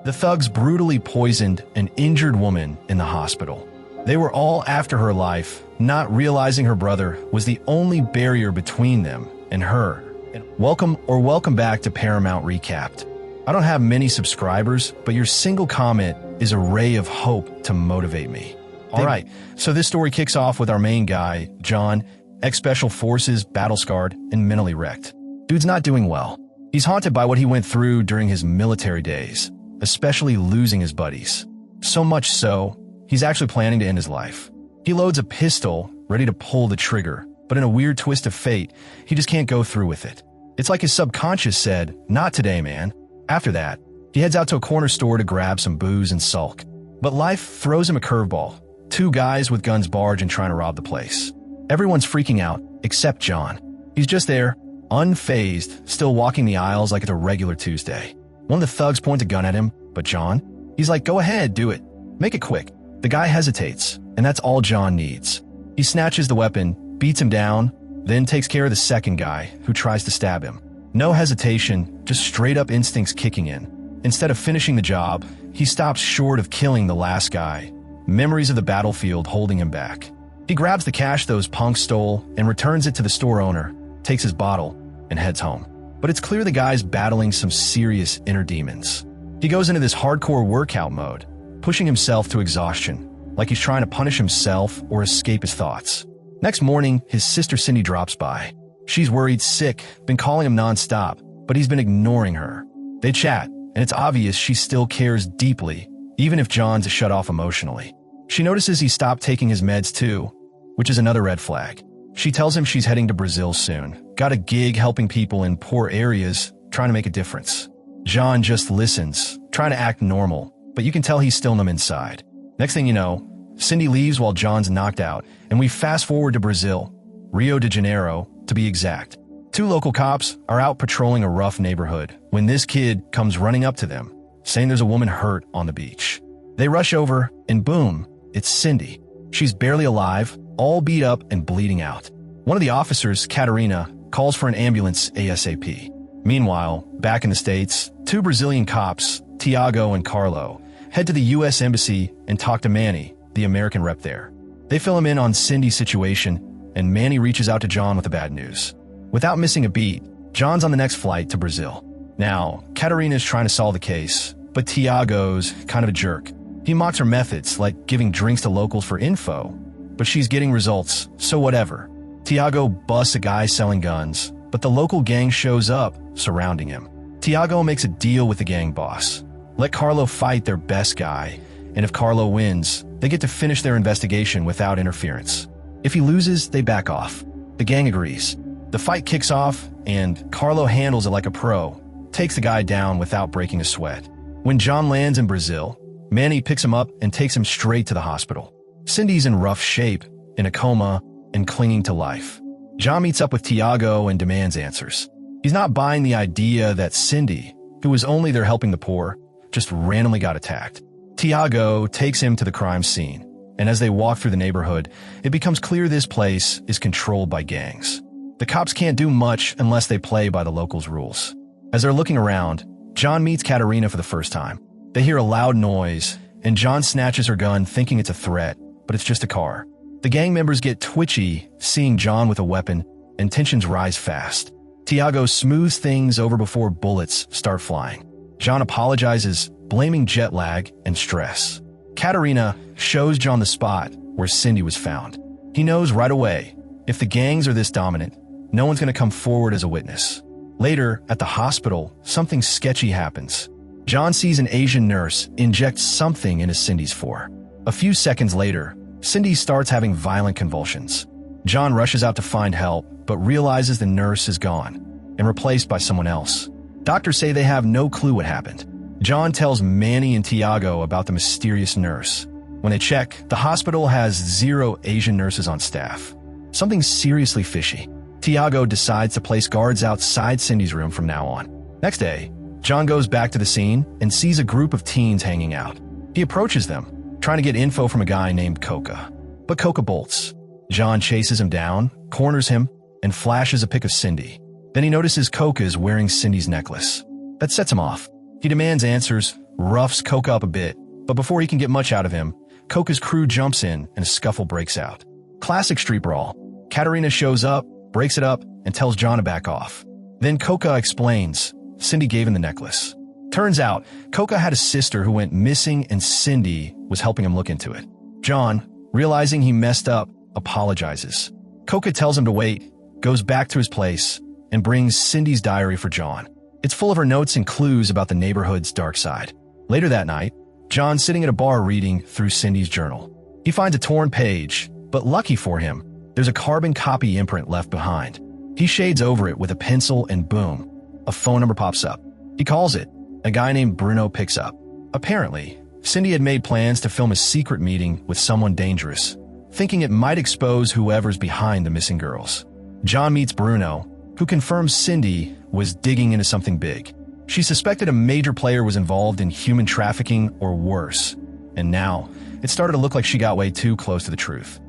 The thugs brutally poisoned an injured woman in the hospital. They were all after her life, not realizing her brother was the only barrier between them and her. Welcome back to Paramount Recapped. I don't have many subscribers, but your single comment is a ray of hope to motivate me. Alright, so this story kicks off with our main guy, Jon, ex-Special Forces, battle-scarred, and mentally wrecked. Dude's not doing well. He's haunted by what he went through during his military days, especially losing his buddies. So much so, he's actually planning to end his life. He loads a pistol, ready to pull the trigger, but in a weird twist of fate, he just can't go through with it. It's like his subconscious said, "Not today, man." After that, he heads out to a corner store to grab some booze and sulk. But life throws him a curveball. Two guys with guns barge and trying to rob the place. Everyone's freaking out, except Jon. He's just there, unfazed, still walking the aisles like it's a regular Tuesday. One of the thugs points a gun at him, but Jon? He's like, "Go ahead, do it. Make it quick." The guy hesitates, and that's all Jon needs. He snatches the weapon, beats him down, then takes care of the second guy, who tries to stab him. No hesitation, just straight-up instincts kicking in. Instead of finishing the job, he stops short of killing the last guy. Memories of the battlefield holding him back. He grabs the cash those punks stole and returns it to the store owner, takes his bottle, and heads home. But it's clear the guy's battling some serious inner demons. He goes into this hardcore workout mode, pushing himself to exhaustion, like he's trying to punish himself or escape his thoughts. Next morning, his sister Cindy drops by. She's worried sick, been calling him non-stop, but he's been ignoring her. They chat, and it's obvious she still cares deeply, even if Jon's shut off emotionally. She notices he stopped taking his meds too, which is another red flag. She tells him she's heading to Brazil soon, got a gig helping people in poor areas, trying to make a difference. Jon just listens, trying to act normal, but you can tell he's still numb inside. Next thing you know, Cindy leaves while Jon's knocked out, and we fast forward to Brazil, Rio de Janeiro, to be exact. Two local cops are out patrolling a rough neighborhood when this kid comes running up to them, saying there's a woman hurt on the beach. They rush over, and boom, it's Cindy. She's barely alive, all beat up and bleeding out. One of the officers, Katarina, calls for an ambulance ASAP. Meanwhile, back in the States, two Brazilian cops, Thiago and Carlo, head to the U.S. Embassy and talk to Manny, the American rep there. They fill him in on Cindy's situation, and Manny reaches out to Jon with the bad news. Without missing a beat, Jon's on the next flight to Brazil. Now, Katarina's trying to solve the case, but Thiago's kind of a jerk. He mocks her methods, like giving drinks to locals for info, but she's getting results, so whatever. Thiago busts a guy selling guns, but the local gang shows up, surrounding him. Thiago makes a deal with the gang boss. Let Carlo fight their best guy, and if Carlo wins, they get to finish their investigation without interference. If he loses, they back off. The gang agrees. The fight kicks off, and Carlo handles it like a pro, takes the guy down without breaking a sweat. When Jon lands in Brazil, Manny picks him up and takes him straight to the hospital. Cindy's in rough shape, in a coma, and clinging to life. Jon meets up with Thiago and demands answers. He's not buying the idea that Cindy, who was only there helping the poor, just randomly got attacked. Thiago takes him to the crime scene, and as they walk through the neighborhood, it becomes clear this place is controlled by gangs. The cops can't do much unless they play by the locals' rules. As they're looking around, Jon meets Katarina for the first time. They hear a loud noise, and Jon snatches her gun thinking it's a threat, but it's just a car. The gang members get twitchy seeing Jon with a weapon, and tensions rise fast. Thiago smooths things over before bullets start flying. Jon apologizes, blaming jet lag and stress. Katarina shows Jon the spot where Cindy was found. He knows right away, if the gangs are this dominant, no one's going to come forward as a witness. Later, at the hospital, something sketchy happens. Jon sees an Asian nurse inject something into Cindy's fore. A few seconds later, Cindy starts having violent convulsions. Jon rushes out to find help, but realizes the nurse is gone and replaced by someone else. Doctors say they have no clue what happened. Jon tells Manny and Thiago about the mysterious nurse. When they check, the hospital has 0 Asian nurses on staff. Something seriously fishy. Thiago decides to place guards outside Cindy's room from now on. Next day, Jon goes back to the scene and sees a group of teens hanging out. He approaches them, trying to get info from a guy named Coca. But Coca bolts. Jon chases him down, corners him, and flashes a pic of Cindy. Then he notices Coca is wearing Cindy's necklace. That sets him off. He demands answers, roughs Coca up a bit, but before he can get much out of him, Coca's crew jumps in and a scuffle breaks out. Classic street brawl. Katarina shows up, breaks it up, and tells Jon to back off. Then Coca explains Cindy gave him the necklace. Turns out, Coca had a sister who went missing and Cindy was helping him look into it. Jon, realizing he messed up, apologizes. Coca tells him to wait, goes back to his place, and brings Cindy's diary for Jon. It's full of her notes and clues about the neighborhood's dark side. Later that night, Jon's sitting at a bar reading through Cindy's journal. He finds a torn page, but lucky for him, there's a carbon copy imprint left behind. He shades over it with a pencil and boom, a phone number pops up. He calls it. A guy named Bruno picks up. Apparently, Cindy had made plans to film a secret meeting with someone dangerous, thinking it might expose whoever's behind the missing girls. Jon meets Bruno, who confirms Cindy was digging into something big. She suspected a major player was involved in human trafficking or worse, and now it started to look like she got way too close to the truth.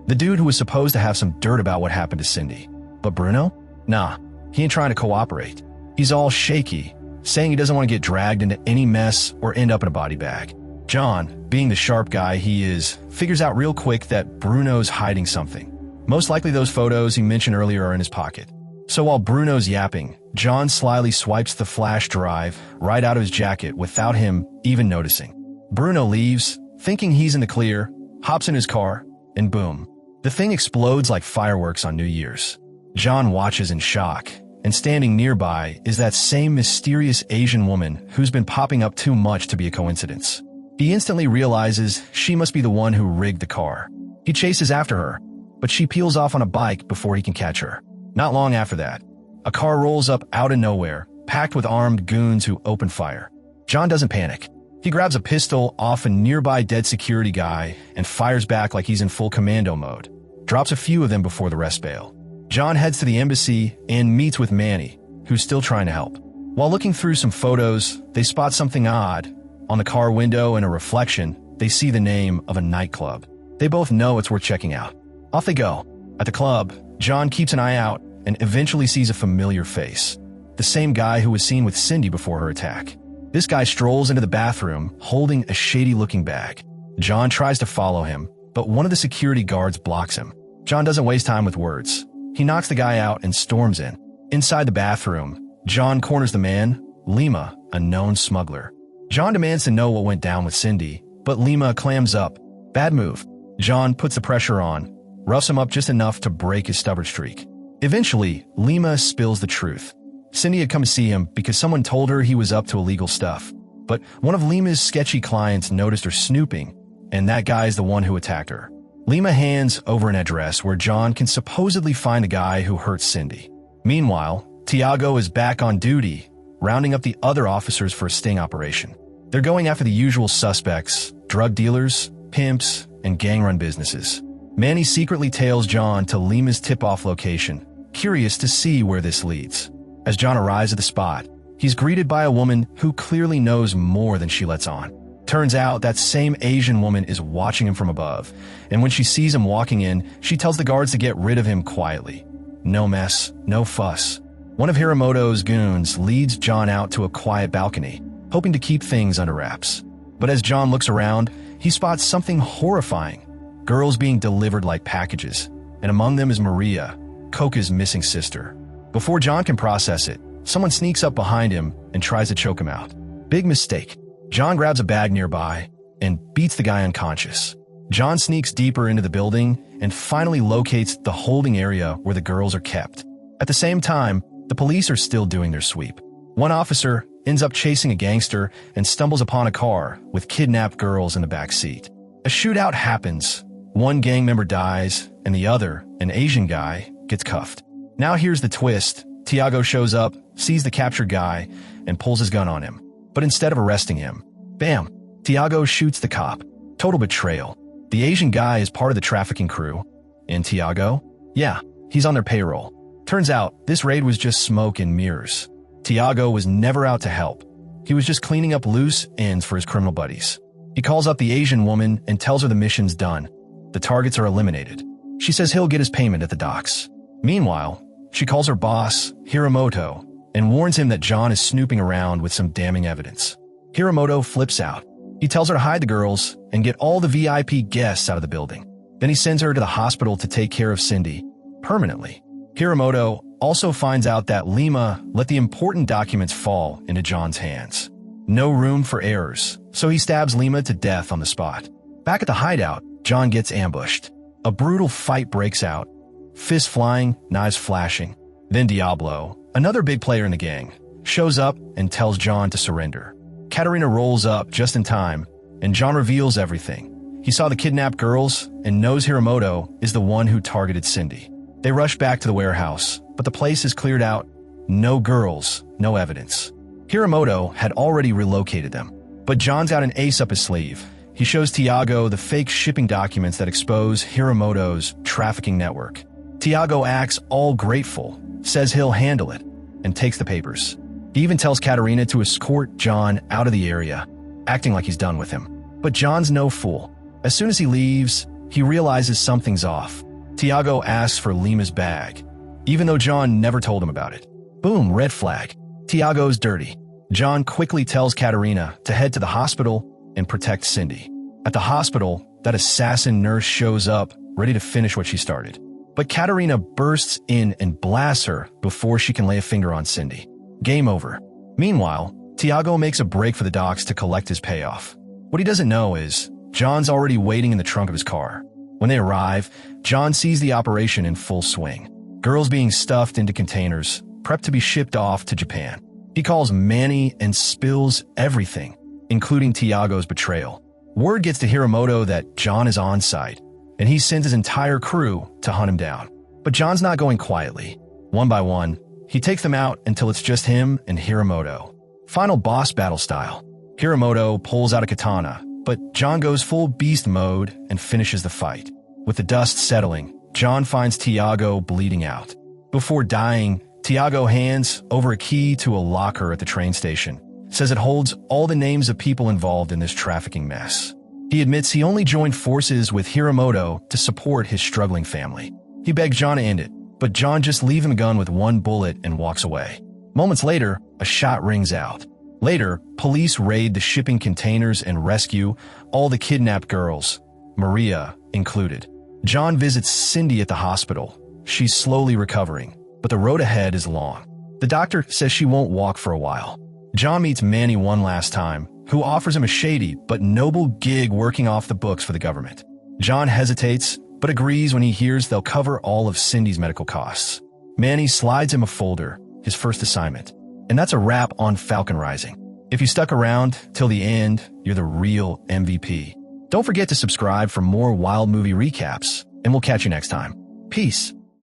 The dude who was supposed to have some dirt about what happened to Cindy. But Bruno? Nah, he ain't trying to cooperate. He's all shaky, saying he doesn't want to get dragged into any mess or end up in a body bag. Jon, being the sharp guy he is, figures out real quick that Bruno's hiding something. Most likely those photos he mentioned earlier are in his pocket. So while Bruno's yapping, Jon slyly swipes the flash drive right out of his jacket without him even noticing. Bruno leaves, thinking he's in the clear, hops in his car, and boom. The thing explodes like fireworks on New Year's. Jon watches in shock, and standing nearby is that same mysterious Asian woman who's been popping up too much to be a coincidence. He instantly realizes she must be the one who rigged the car. He chases after her, but she peels off on a bike before he can catch her. Not long after that, a car rolls up out of nowhere, packed with armed goons who open fire. Jon doesn't panic. He grabs a pistol off a nearby dead security guy and fires back like he's in full commando mode. Drops a few of them before the rest bail. Jon heads to the embassy and meets with Manny, who's still trying to help. While looking through some photos, they spot something odd. On the car window in a reflection, they see the name of a nightclub. They both know it's worth checking out. Off they go. At the club, Jon keeps an eye out and eventually sees a familiar face. The same guy who was seen with Cindy before her attack. This guy strolls into the bathroom, holding a shady-looking bag. Jon tries to follow him, but one of the security guards blocks him. Jon doesn't waste time with words. He knocks the guy out and storms in. Inside the bathroom, Jon corners the man, Lima, a known smuggler. Jon demands to know what went down with Cindy, but Lima clams up. Bad move. Jon puts the pressure on, roughs him up just enough to break his stubborn streak. Eventually, Lima spills the truth. Cindy had come to see him because someone told her he was up to illegal stuff. But one of Lima's sketchy clients noticed her snooping, and that guy's the one who attacked her. Lima hands over an address where Jon can supposedly find the guy who hurt Cindy. Meanwhile, Thiago is back on duty, rounding up the other officers for a sting operation. They're going after the usual suspects, drug dealers, pimps, and gang-run businesses. Manny secretly tails Jon to Lima's tip-off location, curious to see where this leads. As Jon arrives at the spot, he's greeted by a woman who clearly knows more than she lets on. Turns out that same Asian woman is watching him from above, and when she sees him walking in, she tells the guards to get rid of him quietly. No mess, no fuss. One of Hiramoto's goons leads Jon out to a quiet balcony, hoping to keep things under wraps. But as Jon looks around, he spots something horrifying. Girls being delivered like packages, and among them is Maria, Coca's missing sister. Before Jon can process it, someone sneaks up behind him and tries to choke him out. Big mistake. Jon grabs a bag nearby and beats the guy unconscious. Jon sneaks deeper into the building and finally locates the holding area where the girls are kept. At the same time, the police are still doing their sweep. One officer ends up chasing a gangster and stumbles upon a car with kidnapped girls in the back seat. A shootout happens. One gang member dies, and the other, an Asian guy, gets cuffed. Now here's the twist. Thiago shows up, sees the captured guy, and pulls his gun on him. But instead of arresting him, bam, Thiago shoots the cop. Total betrayal. The Asian guy is part of the trafficking crew. And Thiago? Yeah, he's on their payroll. Turns out, this raid was just smoke and mirrors. Thiago was never out to help. He was just cleaning up loose ends for his criminal buddies. He calls up the Asian woman and tells her the mission's done. The targets are eliminated. She says he'll get his payment at the docks. Meanwhile, she calls her boss, Hiramoto, and warns him that Jon is snooping around with some damning evidence. Hiramoto flips out. He tells her to hide the girls and get all the VIP guests out of the building. Then he sends her to the hospital to take care of Cindy permanently. Hiramoto also finds out that Lima let the important documents fall into Jon's hands. No room for errors, so he stabs Lima to death on the spot. Back at the hideout, Jon gets ambushed. A brutal fight breaks out. Fists flying, knives flashing. Then Diablo, another big player in the gang, shows up and tells Jon to surrender. Katarina rolls up just in time, and Jon reveals everything. He saw the kidnapped girls and knows Hiramoto is the one who targeted Cindy. They rush back to the warehouse, but the place is cleared out. No girls, no evidence. Hiramoto had already relocated them, but Jon's got an ace up his sleeve. He shows Thiago the fake shipping documents that expose Hiramoto's trafficking network. Thiago acts all grateful, says he'll handle it, and takes the papers. He even tells Katarina to escort Jon out of the area, acting like he's done with him. But Jon's no fool. As soon as he leaves, he realizes something's off. Thiago asks for Lima's bag, even though Jon never told him about it. Boom, red flag. Thiago's dirty. Jon quickly tells Katarina to head to the hospital and protect Cindy. At the hospital, that assassin nurse shows up, ready to finish what she started. But Katarina bursts in and blasts her before she can lay a finger on Cindy. Game over. Meanwhile, Thiago makes a break for the docks to collect his payoff. What he doesn't know is, Jon's already waiting in the trunk of his car. When they arrive, Jon sees the operation in full swing. Girls being stuffed into containers, prepped to be shipped off to Japan. He calls Manny and spills everything, including Thiago's betrayal. Word gets to Hiramoto that Jon is on site, and he sends his entire crew to hunt him down. But Jon's not going quietly. One by one, he takes them out until it's just him and Hiramoto. Final boss battle style. Hiramoto pulls out a katana, but Jon goes full beast mode and finishes the fight. With the dust settling, Jon finds Thiago bleeding out. Before dying, Thiago hands over a key to a locker at the train station, says it holds all the names of people involved in this trafficking mess. He admits he only joined forces with Hiramoto to support his struggling family. He begs Jon to end it, but Jon just leaves him a gun with one bullet and walks away. Moments later, a shot rings out. Later, police raid the shipping containers and rescue all the kidnapped girls, Maria included. Jon visits Cindy at the hospital. She's slowly recovering, but the road ahead is long. The doctor says she won't walk for a while. Jon meets Manny one last time, who offers him a shady but noble gig working off the books for the government. Jon hesitates, but agrees when he hears they'll cover all of Cindy's medical costs. Manny slides him a folder, his first assignment. And that's a wrap on Falcon Rising. If you stuck around till the end, you're the real MVP. Don't forget to subscribe for more wild movie recaps, and we'll catch you next time. Peace.